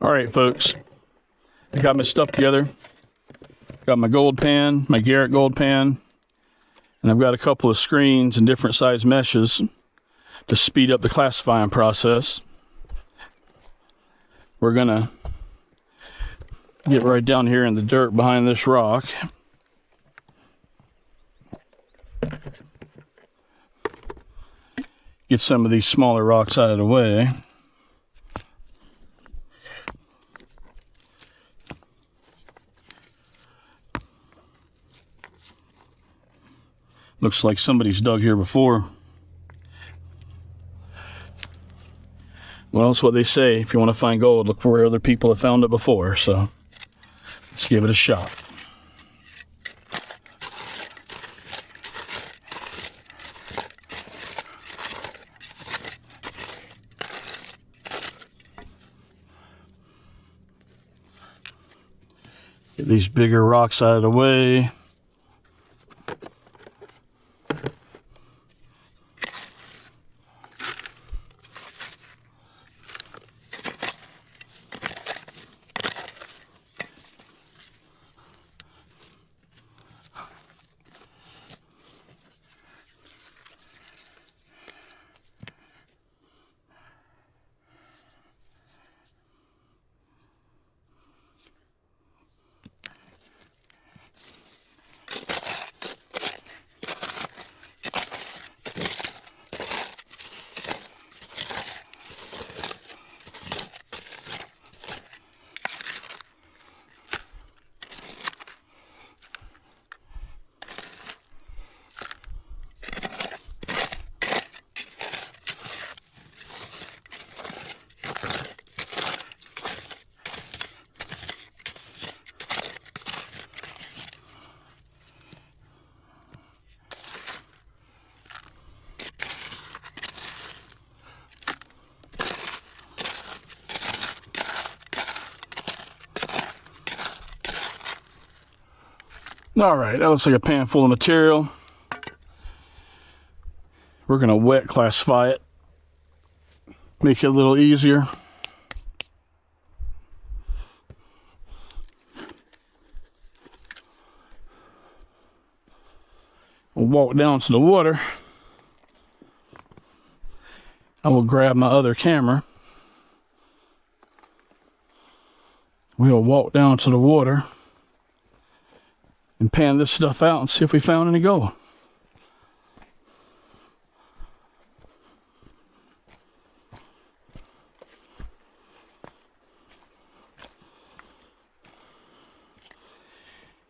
All right, folks. I got my stuff together. Got my gold pan, my Garrett gold pan, and I've got a couple of screens and different size meshes to speed up the classifying process. We're gonna get right down here in the dirt behind this rock. Get some of these smaller rocks out of the way. Looks like somebody's dug here before. Well, that's what they say. If you want to find gold, look where other people have found it before. So let's give it a shot. Get these bigger rocks out of the way. All right, that looks like a pan full of material. We're gonna wet classify it, make it a little easier. We'll walk down to the water. I will grab my other camera. We'll walk down to the water and pan this stuff out and see if we found any gold.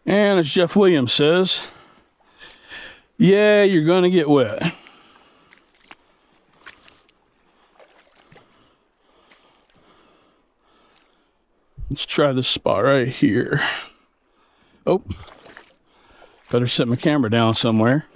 And as Jeff Williams says, yeah, you're gonna get wet. Let's try this spot right here. Oh. Better set my camera down somewhere.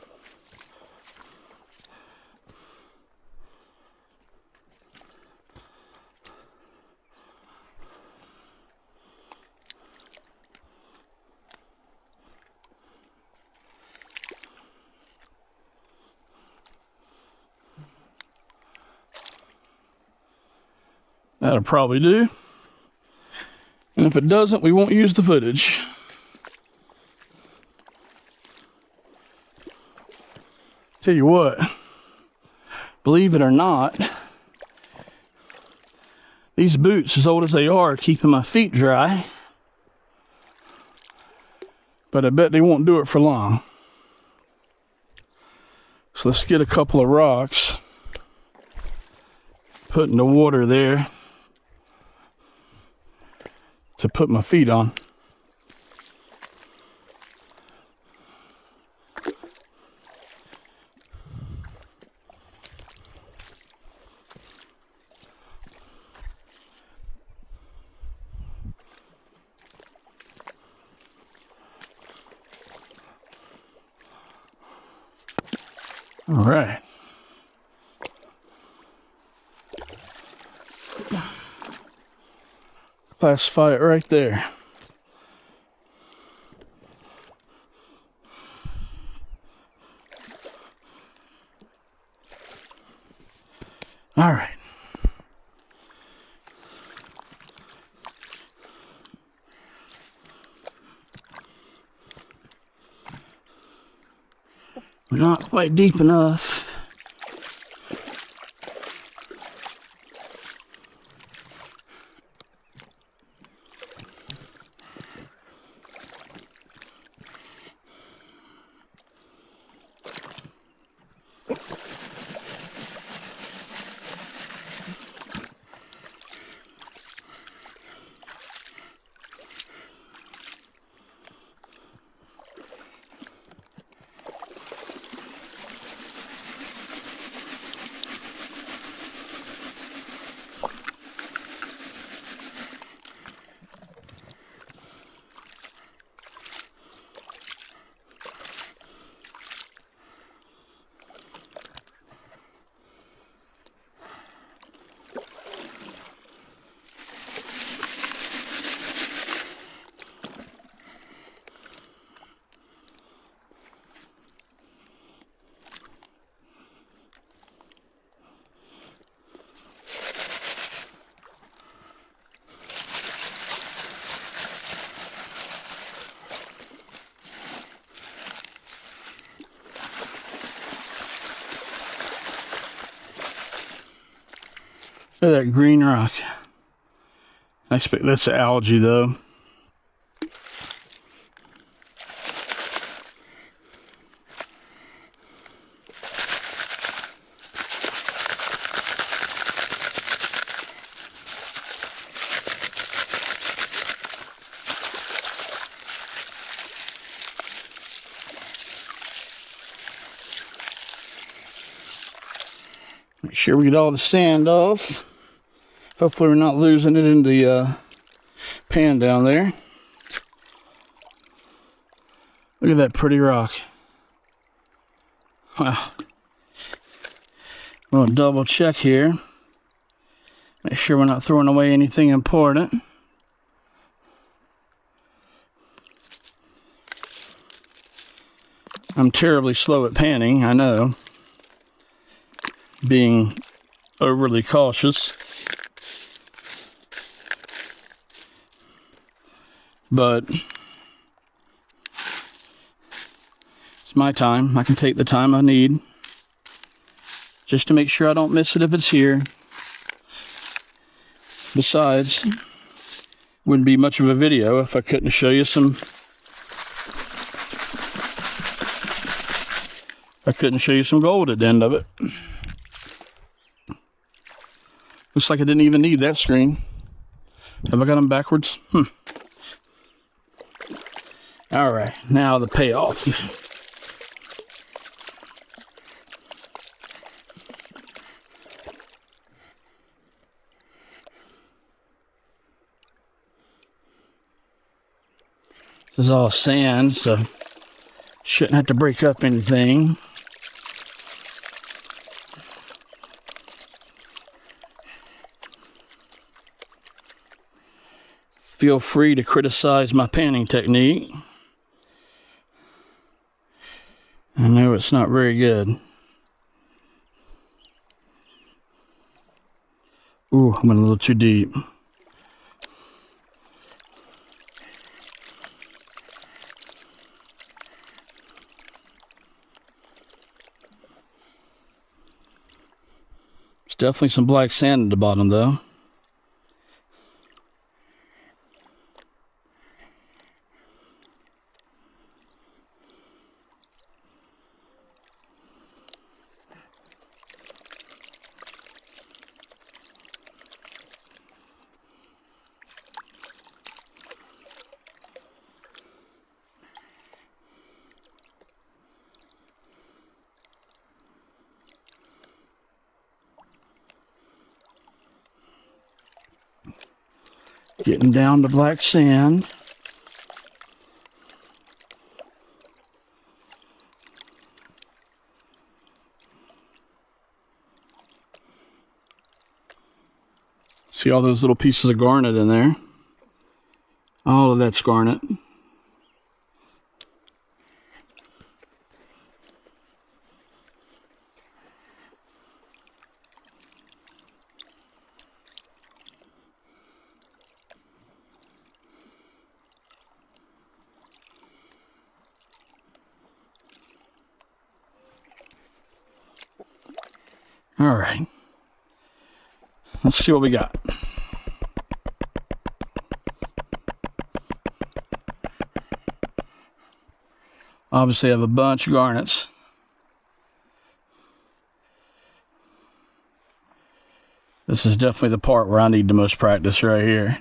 That'll probably do. And if it doesn't, we won't use the footage. Tell you what, believe it or not, these boots, as old as they are keeping my feet dry, but I bet they won't do it for long. So let's get a couple of rocks, put in the water there to put my feet on. All right. Classify it right there. All right. Not quite deep enough. Look at that green rock. I expect that's algae though. Make sure we get all the sand off. Hopefully we're not losing it in the pan down there. Look at that pretty rock. Wow. I'm going to double check here. Make sure we're not throwing away anything important. I'm terribly slow at panning, I know. Being overly cautious. But it's my time. I can take the time I need just to make sure I don't miss it if it's here. Besides, wouldn't be much of a video if I couldn't show you some. I couldn't show you some gold at the end of it. Looks like I didn't even need that screen. Have I got them backwards? All right, now the payoff. This is all sand, so shouldn't have to break up anything. Feel free to criticize my panning technique. I know it's not very good. Ooh, I went a little too deep. There's definitely some black sand at the bottom, though. Getting down to black sand. See all those little pieces of garnet in there? All of that's garnet. All right. Let's see what we got. Obviously, I have a bunch of garnets. This is definitely the part where I need the most practice right here.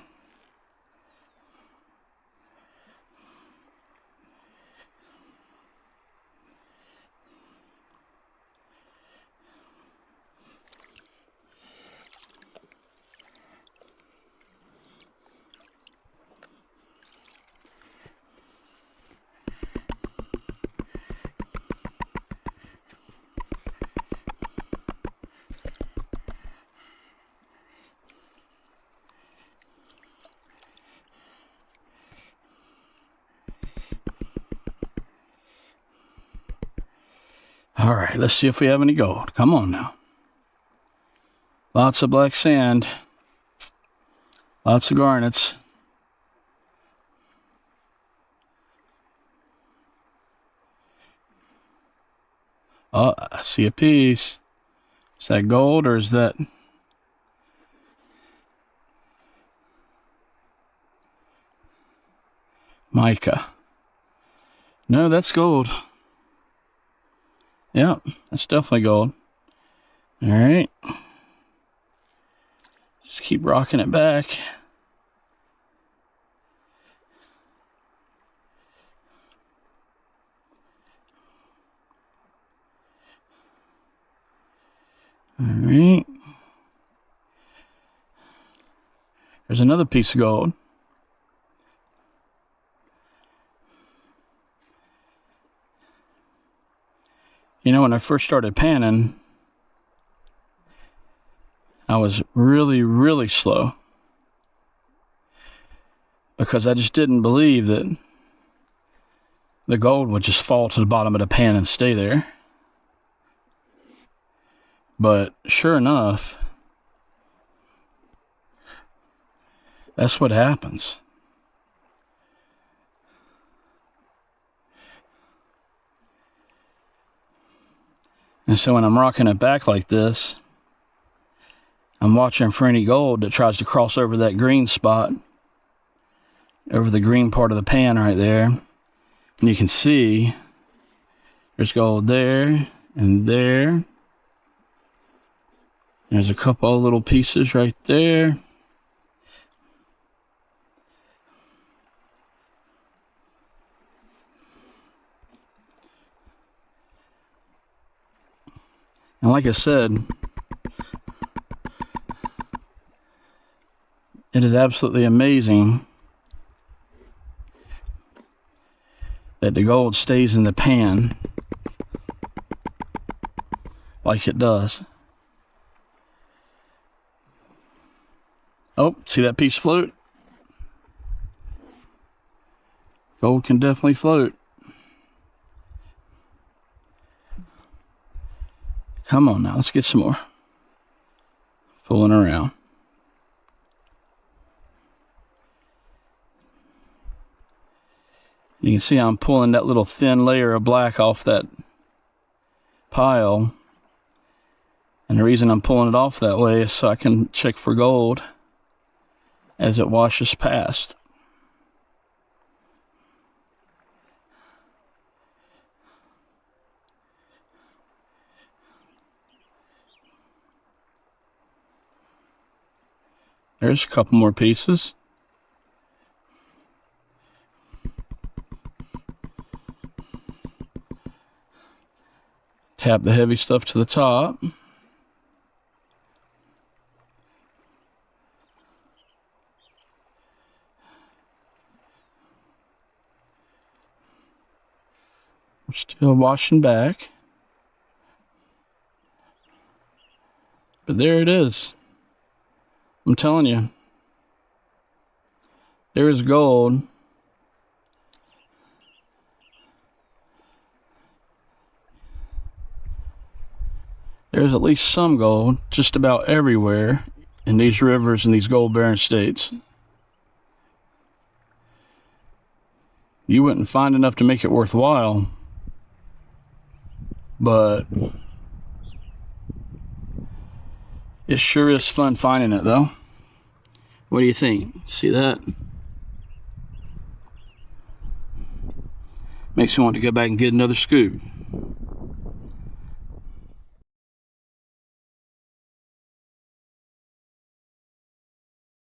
All right, let's see if we have any gold. Come on now. Lots of black sand. Lots of garnets. Oh, I see a piece. Is that gold or is that... mica? No, that's gold. Yep, that's definitely gold. All right. Just keep rocking it back. All right. There's another piece of gold. You know, when I first started panning, I was really, really slow because I just didn't believe that the gold would just fall to the bottom of the pan and stay there. But sure enough, that's what happens. And so when I'm rocking it back like this, I'm watching for any gold that tries to cross over that green spot, over the green part of the pan right there. And you can see there's gold there and there. There's a couple of little pieces right there. And like I said, it is absolutely amazing that the gold stays in the pan like it does. Oh, see that piece float? Gold can definitely float. Come on now, let's get some more. Fooling around. You can see I'm pulling that little thin layer of black off that pile. And the reason I'm pulling it off that way is so I can check for gold as it washes past. There's a couple more pieces. Tap the heavy stuff to the top. We're still washing back. But there it is. I'm telling you. There is gold. There's at least some gold just about everywhere in these rivers and these gold-bearing states. You wouldn't find enough to make it worthwhile, but It sure is fun finding it though. What do you think? See that? Makes me want to go back and get another scoop.